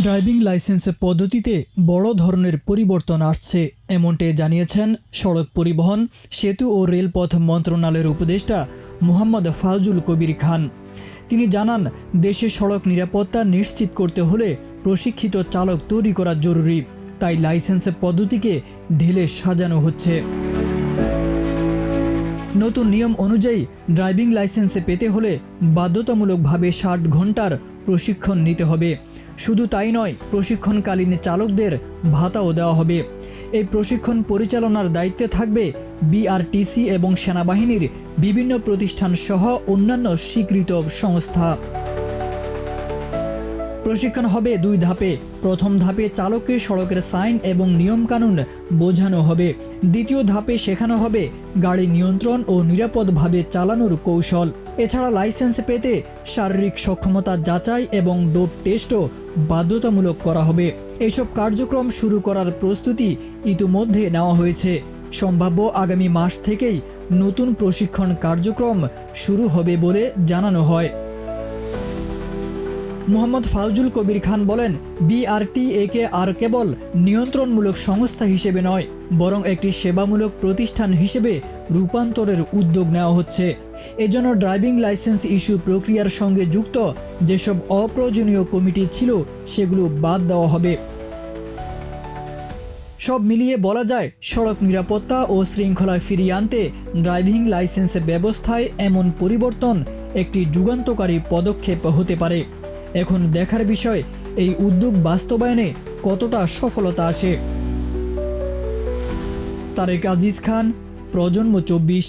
Driving licence পদ্ধতিতে বড় ধরনের পরিবর্তন আসছে এমনটি জানিয়েছেন সড়ক পরিবহন, সেতু ও রেলপথ মন্ত্রণালয়ের উপদেষ্টা মোহাম্মদ ফাউজুল কবির খান। তিনি জানান, দেশে সড়ক নিরাপত্তা নিশ্চিত করতে হলে প্রশিক্ষিত চালক তৈরি করা জরুরি। তাই লাইসেন্স পদ্ধতিকে ঢেলে সাজানো হচ্ছে। নতুন নিয়ম অনুযায়ী ড্রাইভিং লাইসেন্স পেতে হলে বাধ্যতামূলকভাবে 60 ঘন্টার প্রশিক্ষণ নিতে হবে। শুধু তাই নয়, প্রশিক্ষণকালীন চালকদের ভাতাও দেওয়া হবে। এই প্রশিক্ষণ পরিচালনার দায়িত্বে থাকবে বিআরটিসি এবং সেনাবাহিনীর বিভিন্ন প্রতিষ্ঠান সহ অন্যান্য স্বীকৃত সংস্থা। প্রশিক্ষণ হবে 2 ধাপে। প্রথম ধাপে চালককে সড়কের সাইন এবং নিয়মকানুন বোঝানো হবে। দ্বিতীয় ধাপে শেখানো হবে গাড়ি নিয়ন্ত্রণ ও নিরাপদভাবে চালানোর কৌশল। এছাড়া লাইসেন্স পেতে শারীরিক সক্ষমতা যাচাই এবং ডোপ টেস্টও বাধ্যতামূলক করা হবে। এসব কার্যক্রম শুরু করার প্রস্তুতি ইতিমধ্যে নেওয়া হয়েছে। সম্ভাব্য আগামী মাস থেকেই নতুন প্রশিক্ষণ কার্যক্রম শুরু হবে বলে জানানো হয়। মোহাম্মদ ফাউজুল কবির খান বলেন, বিআরটিএকে আর কেবল নিয়ন্ত্রণমূলক সংস্থা হিসেবে নয়, বরং একটি সেবামূলক প্রতিষ্ঠান হিসেবে রূপান্তরের উদ্যোগ নেওয়া হচ্ছে। এজন্য ড্রাইভিং লাইসেন্স ইস্যু প্রক্রিয়ার সঙ্গে যুক্ত যেসব অপ্রয়োজনীয় কমিটি ছিল সেগুলো বাদ দেওয়া হবে। সব মিলিয়ে বলা যায়, সড়ক নিরাপত্তা ও শৃঙ্খলা ফিরিয়ে আনতে ড্রাইভিং লাইসেন্স ব্যবস্থায় এমন পরিবর্তন একটি যুগান্তকারী পদক্ষেপ হতে পারে। এখন দেখার বিষয়, এই উদ্যোগ বাস্তবায়নে কতটা সফলতা আসে। তারেক আজিজ খান, প্রজন্ম 24।